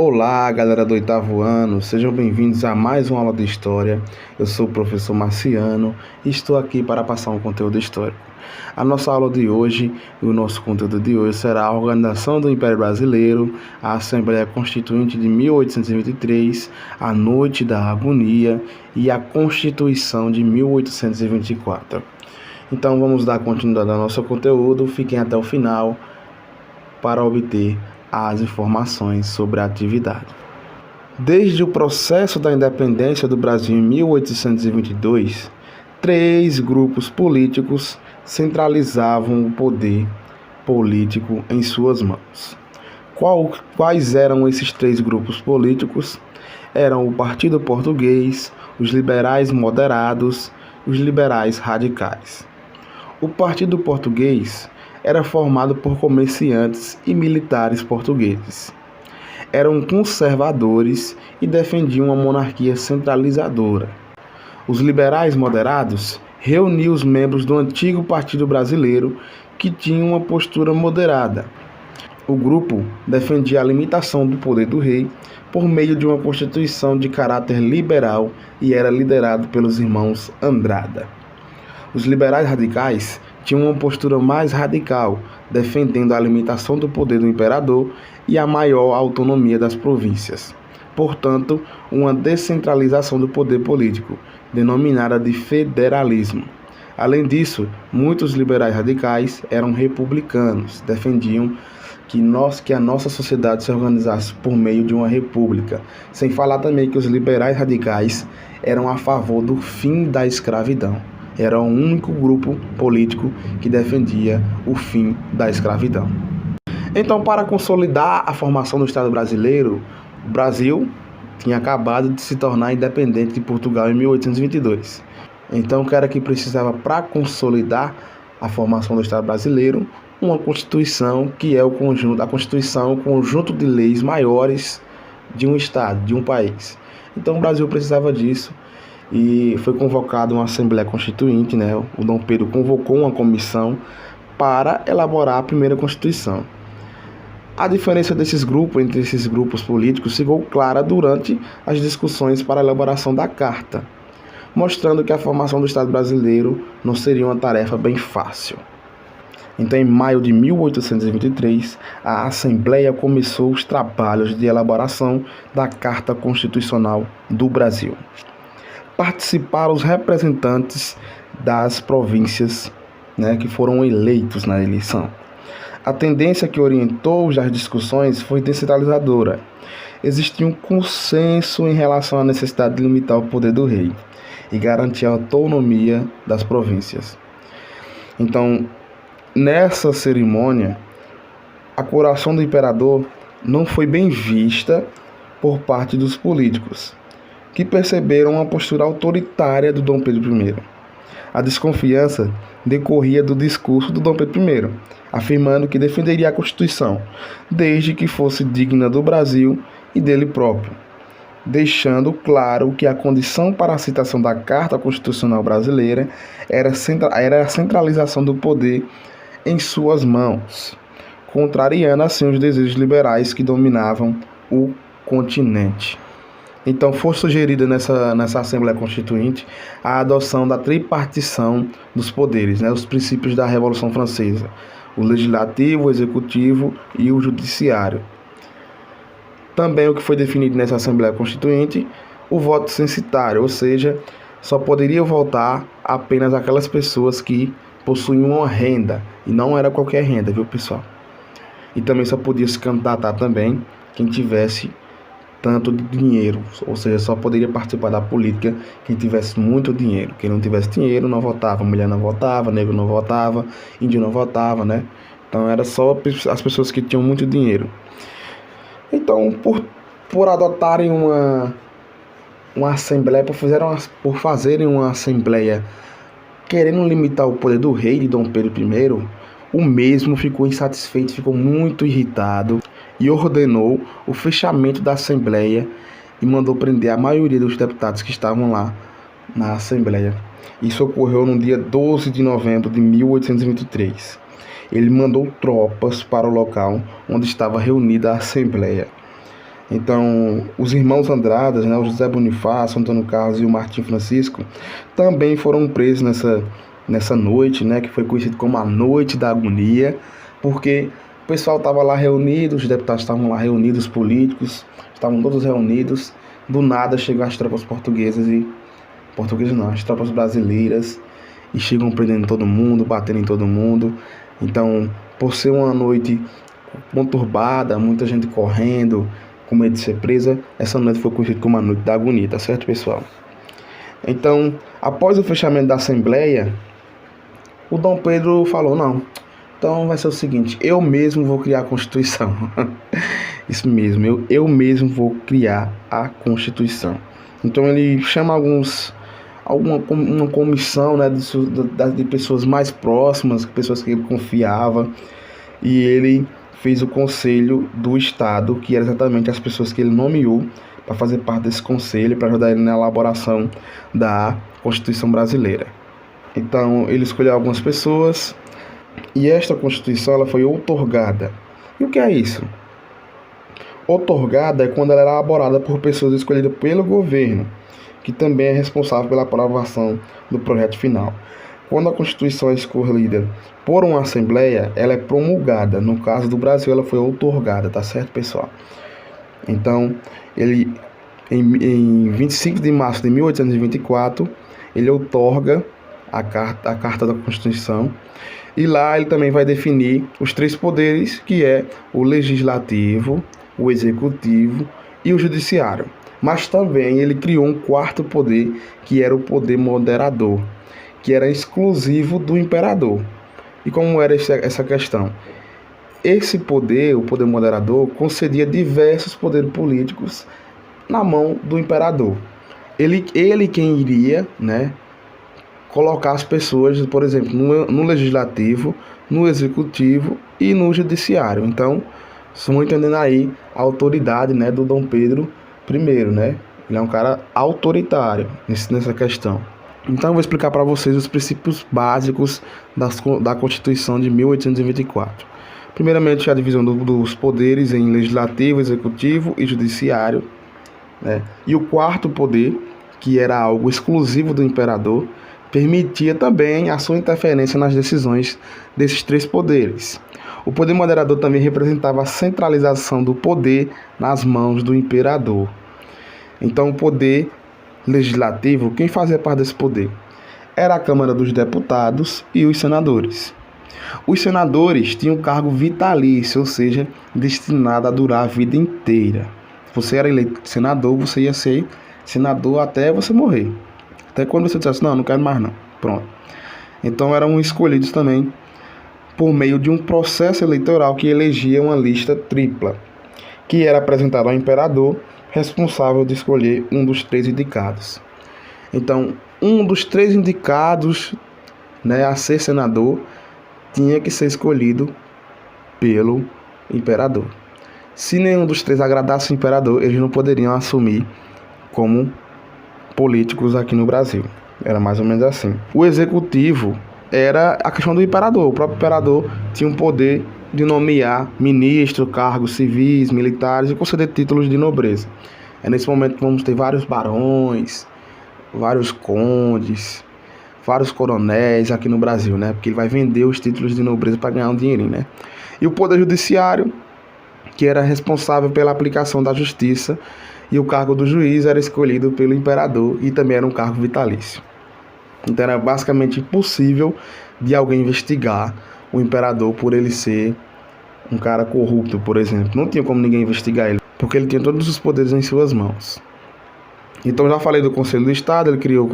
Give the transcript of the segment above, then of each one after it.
Olá, galera do oitavo ano, sejam bem-vindos a mais uma aula de História. Eu sou o professor Marciano e estou aqui para passar um conteúdo histórico. A nossa aula de hoje e o nosso conteúdo de hoje será a organização do Império Brasileiro, a Assembleia Constituinte de 1823, a Noite da Agonia e a Constituição de 1824. Então vamos dar continuidade ao nosso conteúdo, fiquem até o final para obter as informações sobre a atividade. Desde o processo da independência do Brasil em 1822, 3 grupos políticos centralizavam o poder político em suas mãos. Quais eram esses 3 grupos políticos? Eram o Partido Português, os liberais moderados e os liberais radicais. O Partido Português era formado por comerciantes e militares portugueses. Eram conservadores e defendiam uma monarquia centralizadora. Os liberais moderados reuniam os membros do antigo Partido Brasileiro que tinham uma postura moderada. O grupo defendia a limitação do poder do rei por meio de uma constituição de caráter liberal e era liderado pelos irmãos Andrada. Os liberais radicais tinham uma postura mais radical, defendendo a limitação do poder do imperador e a maior autonomia das províncias. Portanto, uma descentralização do poder político, denominada de federalismo. Além disso, muitos liberais radicais eram republicanos, defendiam que a nossa sociedade se organizasse por meio de uma república, sem falar também que os liberais radicais eram a favor do fim da escravidão. Era o único grupo político que defendia o fim da escravidão. Então, para consolidar a formação do Estado brasileiro, o Brasil tinha acabado de se tornar independente de Portugal em 1822. Então, o que era que precisava para consolidar a formação do Estado brasileiro? Uma Constituição, que é a Constituição, o conjunto de leis maiores de um Estado, de um país. Então, o Brasil precisava disso. E foi convocada uma Assembleia Constituinte, O Dom Pedro convocou uma comissão para elaborar a primeira Constituição. A diferença entre esses grupos políticos ficou clara durante as discussões para a elaboração da Carta, mostrando que a formação do Estado brasileiro não seria uma tarefa bem fácil. Então, em maio de 1823, a Assembleia começou os trabalhos de elaboração da Carta Constitucional do Brasil. Participaram os representantes das províncias, que foram eleitos na eleição. A tendência que orientou as discussões foi descentralizadora. Existia um consenso em relação à necessidade de limitar o poder do rei e garantir a autonomia das províncias. Então, nessa cerimônia, a coroação do imperador não foi bem vista por parte dos políticos, que perceberam uma postura autoritária do Dom Pedro I. A desconfiança decorria do discurso do Dom Pedro I, afirmando que defenderia a Constituição, desde que fosse digna do Brasil e dele próprio, deixando claro que a condição para a citação da Carta Constitucional Brasileira era a centralização do poder em suas mãos, contrariando assim os desejos liberais que dominavam o continente. Então, foi sugerida nessa Assembleia Constituinte a adoção da tripartição dos poderes, os princípios da Revolução Francesa, o Legislativo, o Executivo e o Judiciário. Também o que foi definido nessa Assembleia Constituinte, o voto censitário, ou seja, só poderia votar apenas aquelas pessoas que possuíam uma renda, e não era qualquer renda, viu, pessoal? E também só podia se candidatar também quem tivesse tanto de dinheiro, ou seja, só poderia participar da política quem tivesse muito dinheiro. Quem não tivesse dinheiro não votava, mulher não votava, negro não votava, índio não votava, Então era só as pessoas que tinham muito dinheiro. Então, por adotarem uma assembleia, por fazerem uma assembleia querendo limitar o poder do rei de Dom Pedro I, o mesmo ficou insatisfeito, ficou muito irritado e ordenou o fechamento da Assembleia e mandou prender a maioria dos deputados que estavam lá na Assembleia. Isso ocorreu no dia 12 de novembro de 1823. Ele mandou tropas para o local onde estava reunida a Assembleia. Então, os irmãos Andradas, né, o José Bonifácio, Antônio Carlos e o Martim Francisco, também foram presos nessa noite, né, que foi conhecido como a Noite da Agonia, porque o pessoal estava lá reunido, os deputados estavam lá reunidos, os políticos estavam todos reunidos. Do nada chegam as tropas portuguesas as tropas brasileiras, e chegam prendendo todo mundo, batendo em todo mundo. Então, por ser uma noite conturbada, muita gente correndo, com medo de ser presa, essa noite foi conhecida como a Noite da Agonia, tá certo, pessoal? Então, após o fechamento da Assembleia, o Dom Pedro falou, não, então vai ser o seguinte, eu mesmo vou criar a Constituição. Isso mesmo, eu mesmo vou criar a Constituição. Então ele chama uma comissão, né, de pessoas mais próximas, pessoas que ele confiava, e ele fez o Conselho do Estado, que era exatamente as pessoas que ele nomeou para fazer parte desse conselho, para ajudar ele na elaboração da Constituição brasileira. Então ele escolheu algumas pessoas, e esta Constituição ela foi outorgada. E o que é isso? Outorgada é quando ela era elaborada por pessoas escolhidas pelo governo, que também é responsável pela aprovação do projeto final. Quando a Constituição é escolhida por uma Assembleia, ela é promulgada. No caso do Brasil, ela foi outorgada, tá certo, pessoal? Então, ele, em 25 de março de 1824, ele outorga a Carta da Constituição, e lá ele também vai definir os 3 poderes, que é o Legislativo, o Executivo e o Judiciário. Mas também ele criou um 4º poder, que era o poder moderador, que era exclusivo do imperador. E como era essa questão? Esse poder, o poder moderador, concedia diversos poderes políticos na mão do imperador. Ele quem iria, né, colocar as pessoas, por exemplo, no Legislativo, no Executivo e no Judiciário. Então, estamos entendendo aí a autoridade, né, do Dom Pedro I, né? Ele é um cara autoritário nessa questão. Então eu vou explicar para vocês os princípios básicos da Constituição de 1824. Primeiramente, a divisão dos poderes em Legislativo, Executivo e Judiciário, né? E o 4º poder, que era algo exclusivo do imperador, permitia também a sua interferência nas decisões desses 3 poderes. O poder moderador também representava a centralização do poder nas mãos do imperador. Então, o poder legislativo, quem fazia parte desse poder? Era a Câmara dos Deputados e os senadores. Os senadores tinham um cargo vitalício, ou seja, destinado a durar a vida inteira. Se você era eleito senador, você ia ser senador até você morrer. Até quando você dissesse, não quero mais não. Pronto. Então, eram escolhidos também por meio de um processo eleitoral que elegia uma lista tripla, que era apresentada ao imperador, responsável de escolher um dos 3 indicados. Então, um dos 3 indicados, né, a ser senador tinha que ser escolhido pelo imperador. Se nenhum dos 3 agradasse o imperador, eles não poderiam assumir como políticos aqui no Brasil. Era mais ou menos assim. O executivo era a questão do imperador. O próprio imperador tinha um poder de nomear ministros, cargos civis, militares e conceder títulos de nobreza. É nesse momento que vamos ter vários barões, vários condes, vários coronéis aqui no Brasil, né? Porque ele vai vender os títulos de nobreza para ganhar um dinheirinho, né? E o poder judiciário, que era responsável pela aplicação da justiça, e o cargo do juiz era escolhido pelo imperador e também era um cargo vitalício. Então era basicamente impossível de alguém investigar o imperador por ele ser um cara corrupto, por exemplo. Não tinha como ninguém investigar ele, porque ele tinha todos os poderes em suas mãos. Então já falei do Conselho do Estado, ele criou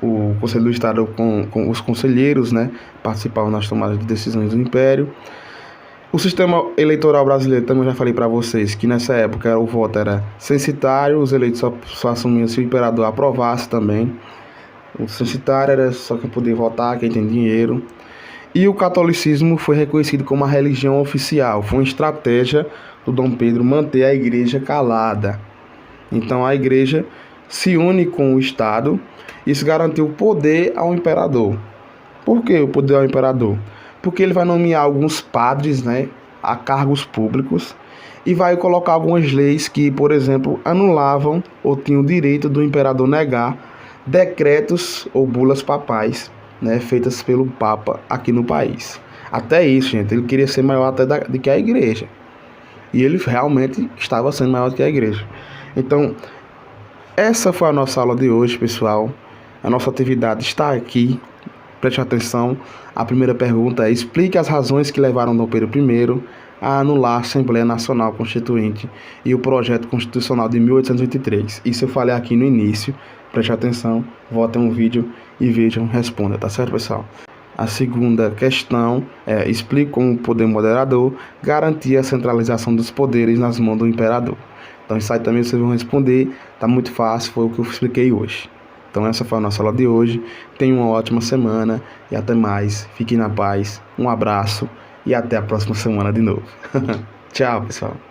o Conselho do Estado com os conselheiros, né, participavam nas tomadas de decisões do Império. O sistema eleitoral brasileiro também já falei para vocês que nessa época o voto era censitário, os eleitos só assumiam se o imperador aprovasse também. O censitário era só quem podia votar, quem tem dinheiro. E o catolicismo foi reconhecido como a religião oficial. Foi uma estratégia do Dom Pedro manter a igreja calada. Então a igreja se une com o Estado. Isso garantiu poder ao imperador. Por que o poder ao imperador? Porque ele vai nomear alguns padres, né, a cargos públicos, e vai colocar algumas leis que, por exemplo, anulavam ou tinham o direito do imperador negar decretos ou bulas papais, né, feitas pelo Papa aqui no país. Até isso, gente, ele queria ser maior até do que a igreja. E ele realmente estava sendo maior do que a igreja. Então, essa foi a nossa aula de hoje, pessoal. A nossa atividade está aqui. Preste atenção. A primeira pergunta é: explique as razões que levaram Dom Pedro I a anular a Assembleia Nacional Constituinte e o projeto constitucional de 1823. Isso eu falei aqui no início. Preste atenção, voltem um vídeo e vejam, responda, tá certo, pessoal? A segunda questão é: explique como o poder moderador garantia a centralização dos poderes nas mãos do imperador. Então isso aí também vocês vão responder, tá muito fácil, foi o que eu expliquei hoje. Então essa foi a nossa aula de hoje. Tenham uma ótima semana e até mais. Fiquem na paz, um abraço e até a próxima semana de novo. Tchau, pessoal.